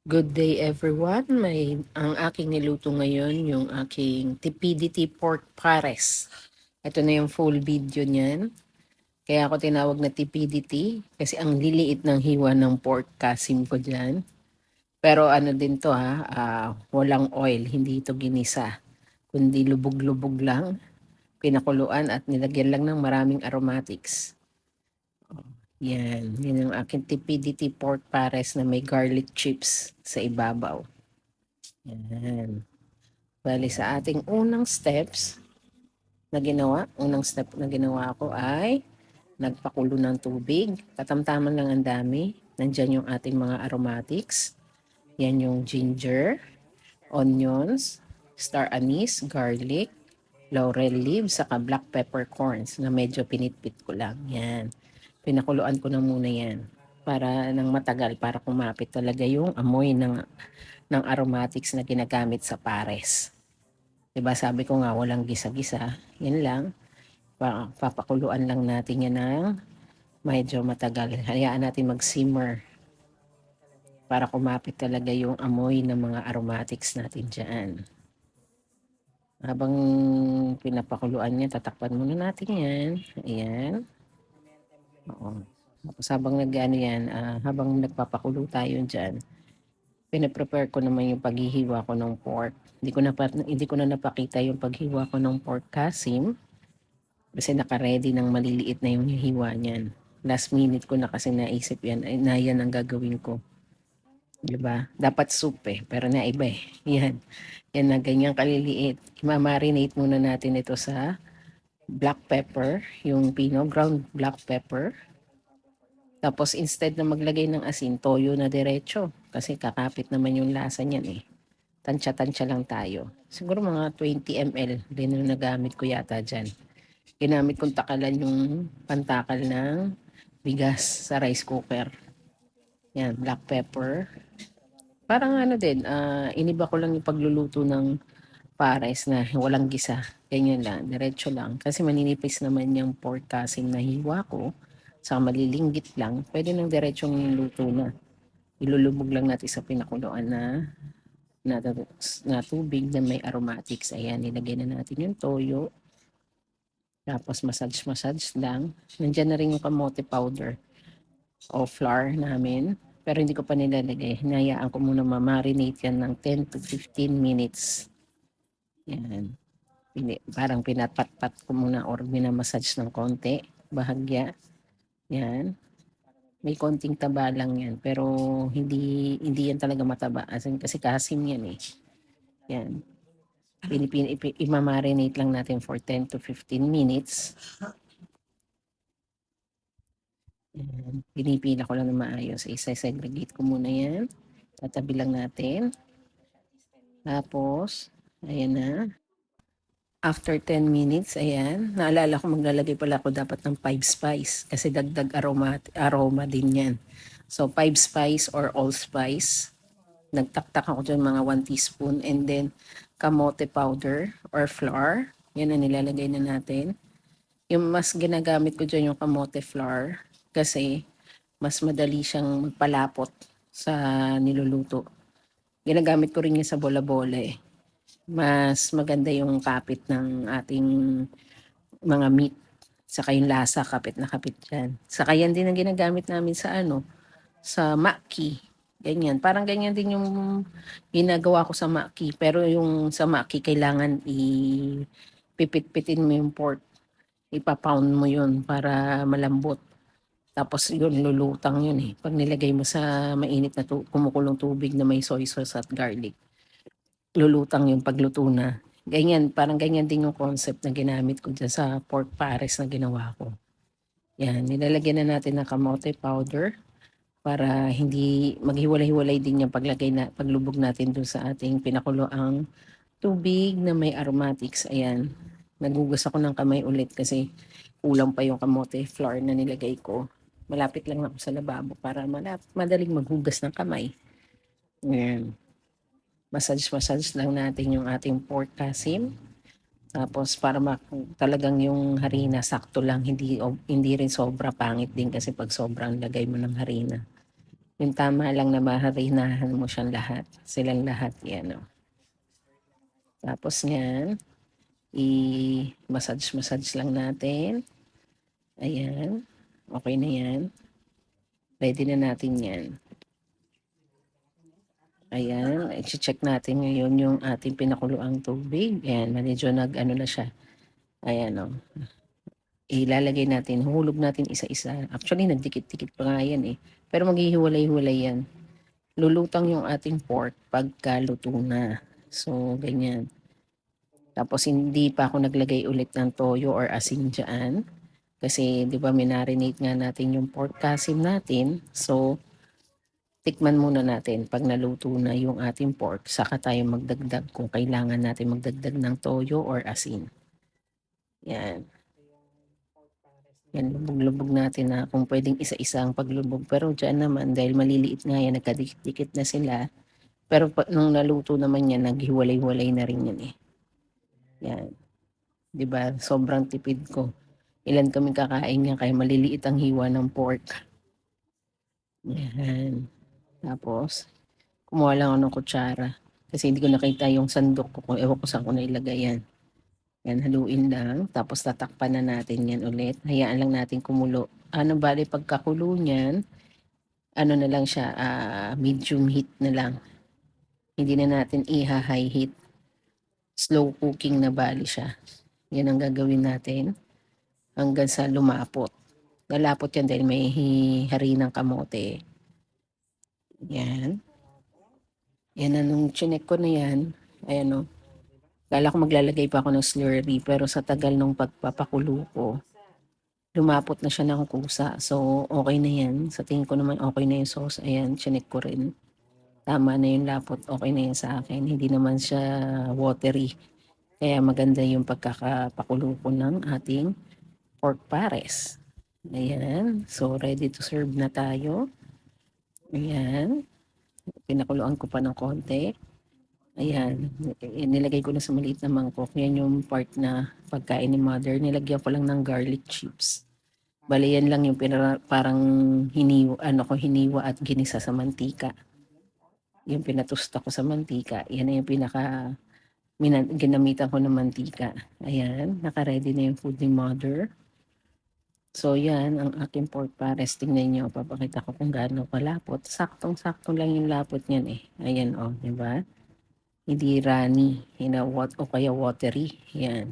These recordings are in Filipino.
Good day everyone. Ang aking niluto ngayon yung aking TPDT pork pares. Ito na yung full video niyan. Kaya ako tinawag na TPDT kasi ang liliit ng hiwa ng pork kasim ko dyan. Pero ano din to walang oil, hindi ito ginisa. Kundi lubog-lubog lang, pinakuluan at nilagyan lang ng maraming aromatics. Yan ang aking TPDT pork pares na may garlic chips sa ibabaw. Yan. Bali sa ating unang step na ginawa ko ay nagpakulo ng tubig. Katamtaman lang ang dami. Nandyan yung ating mga aromatics. Yan yung ginger, onions, star anise, garlic, laurel leaves, saka black peppercorns na medyo pinitpit ko lang. Yan. Pinakuluan ko na muna yan para nang matagal para kumapit talaga yung amoy ng aromatics na ginagamit sa pares. 'Di ba sabi ko nga walang gisa-gisa, yan lang. Papakuluan lang natin yan ng medyo matagal. Hayaan natin mag-simmer para kumapit talaga yung amoy ng mga aromatics natin dyan. Habang pinapakuluan niya, tatakpan muna natin yan. Ayan. Oo. Tapos habang habang nagpapakulo tayo dyan, pinaprepare ko naman yung paghihiwa ko ng pork. Hindi ko na napakita yung paghiwa ko ng pork kasim kasi naka-ready ng maliliit na yung hiwa niyan. Last minute ko na kasi naisip yan, na yan ang gagawin ko. Diba? Dapat soup pero naiba Yan. Yan na ganyan kaliliit. Imamarinate muna natin ito sa black pepper, yung ground black pepper. Tapos instead na maglagay ng asin, toyo na diretso. Kasi kakapit naman yung lasa niyan Tansya-tansya lang tayo. Siguro mga 20 ml din yung nagamit ko yata dyan. Ginamit kong takalan yung pantakal ng bigas sa rice cooker. Yan, black pepper. Parang iniba ko lang yung pagluluto ng pares na walang gisa. Ganyan lang, diretso lang. Kasi maninipis naman yung pork casing na hiwa ko. Sa malilinggit lang, pwede nang diretsong luto na. Ilulubog lang natin sa pinakuluan na, na tubig na may aromatics. Ayan, nilagay na natin yung toyo. Tapos massage lang. Nandiyan na rin yung kamote powder o flour namin. Pero hindi ko pa nilalagay. Hinayaan ko muna ma-marinate yan ng 10 to 15 minutes. Yan. Parang pinatpat-pat ko muna or minamassage ng konti. Bahagya. Yan. May konting taba lang yan. Pero hindi yan talaga mataba. Kasi kasim yan Yan. Imamarinate lang natin for 10 to 15 minutes. Ayan. Pinipila ko lang na maayos. Isa-segregate ko muna yan. Tatabi lang natin. Tapos, ayan na. After 10 minutes, ayan. Naalala ko maglalagay pala ako dapat ng 5 spice. Kasi dagdag aroma din yan. So, 5 spice or allspice. Nagtaktak ako dyan mga 1 teaspoon. And then, kamote powder or flour. Yan na nilalagay na natin. Yung mas ginagamit ko dyan yung kamote flour. Kasi, mas madali siyang magpalapot sa niluluto. Ginagamit ko rin yan sa bola-bola Mas maganda yung kapit ng ating mga meat. Saka yung lasa, kapit na kapit dyan. Saka yan din ang ginagamit namin sa maki. Ganyan. Parang ganyan din yung ginagawa ko sa maki. Pero yung sa maki, kailangan ipipit-pitin mo yung pork. Ipapound mo yun para malambot. Tapos yun, lulutang yun Pag nilagay mo sa mainit na kumukulong tubig na may soy sauce at garlic, lulutang yung pagluto na. Ganyan, parang ganyan din yung concept na ginamit ko dyan sa pork pares na ginawa ko. Yan, nilalagyan na natin ng kamote powder para hindi maghiwalay-hiwalay din yung paglubog natin dun sa ating pinakuloang tubig na may aromatics. Ayan, nagugas ako ng kamay ulit kasi kulang pa yung kamote flour na nilagay ko. Malapit lang ako sa lababo para madaling maghugas ng kamay. Ayan. Massage lang natin yung ating pork kasim. Tapos para talagang yung harina sakto lang, hindi rin sobra pangit din kasi pag sobrang lagay mo ng harina. Yung tama lang na maharinahan mo siyang lahat. Silang lahat yan. Oh. Tapos yan, i-massage lang natin. Ayan. Okay na yan. Ready na natin yan. Ayan, i-check natin ngayon yung ating pinakuluang tubig. Ayan, medyo nag-ano na siya. Ayan o. Ilalagay natin, hulog natin isa-isa. Actually, nagdikit-dikit pa nga yan eh. Pero maghihiwalay-hiwalay yan. Lulutang yung ating pork pagka luto na. So, ganyan. Tapos, hindi pa ako naglagay ulit ng toyo or asin dyan. Kasi, di ba, minarinate nga natin yung pork kasim natin. So, tikman muna natin pag naluto na yung ating pork, saka tayo magdagdag kung kailangan natin magdagdag ng toyo or asin. Yan. Yan, lubog-lubog natin na kung pwedeng isa-isa ang paglubog. Pero dyan naman, dahil maliliit nga yan, nagkadikit-dikit na sila. Pero nung naluto naman yan, naghiwalay-walay na rin yan eh. Yan. Diba? Sobrang tipid ko. Ilan kami kakain yan, kaya maliliit ang hiwa ng pork. Yan. Tapos, kumuha lang ako ng kutsara. Kasi hindi ko nakita yung sandok ko kung ewan ko saan ko nailagay yan. Yan, haluin lang. Tapos tatakpan na natin yan ulit. Hayaan lang natin kumulo. Ano bali pagkakulo niyan, ano na lang siya, medium heat na lang. Hindi na natin high heat. Slow cooking na bali siya. Yan ang gagawin natin hanggang sa lumapot. Lalapot yan dahil may harinang kamote. Yan. Yan na nung chinek ko na yan. Ayan o. Kala ko maglalagay pa ako ng slurry pero sa tagal nung pagpapakulo ko, lumapot na siya ng kusa. So, okay na yan. Sa tingin ko naman okay na yung sauce. Ayan, chinek ko rin. Tama na yung lapot. Okay na yan sa akin. Hindi naman siya watery. Kaya maganda yung pagkakapakulo ko ng ating pork pares. Ayan. So, ready to serve na tayo. Ayan. Pinakuluan ko pa ng konti. Ayan, nilagay ko na sa maliit na mangkok. Yan yung part na pagkain ni mother. Nilagyan ko lang ng garlic chips. Bali yan lang yung parang hiniwa at ginisa sa mantika. Yung pinatusta ko sa mantika. Yan na yung ginamitan ko ng mantika. Ayan, naka-ready na yung food ni mother. So yan, ang aking pork pares. Tingnan nyo, papakita ko kung gaano kalapot. Saktong-sakto lang yung lapot niyan eh. Ayan o, diba? Hindi runny, o kaya watery. Yan.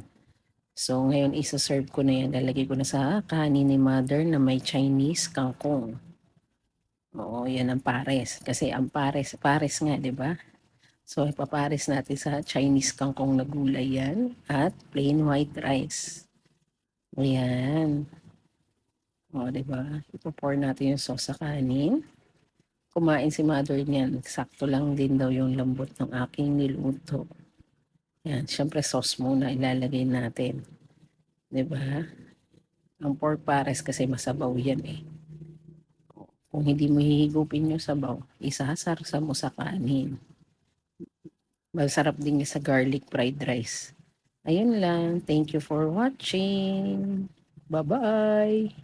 So, ngayon isa-serve ko na yan. Lalagay ko na sa kanin ni mother na may Chinese kangkong. Oo, yan ang pares. Kasi ang pares nga, di ba? So, ipapares natin sa Chinese kangkong na gulay yan at plain white rice. Ayan. O, di ba? Ipo-pour natin yung sauce sa kanin. Kumain si mother niyan. Sakto lang din daw yung lambot ng aking niluto. Yan, syempre sauce muna ilalagay natin. 'Di ba? Ang pork pares kasi masabaw yan eh. Kung hindi mo hihigupin yung sabaw, isasarsa mo sa kanin. Masarap din yung sa garlic fried rice. Ayun lang. Thank you for watching. Bye-bye.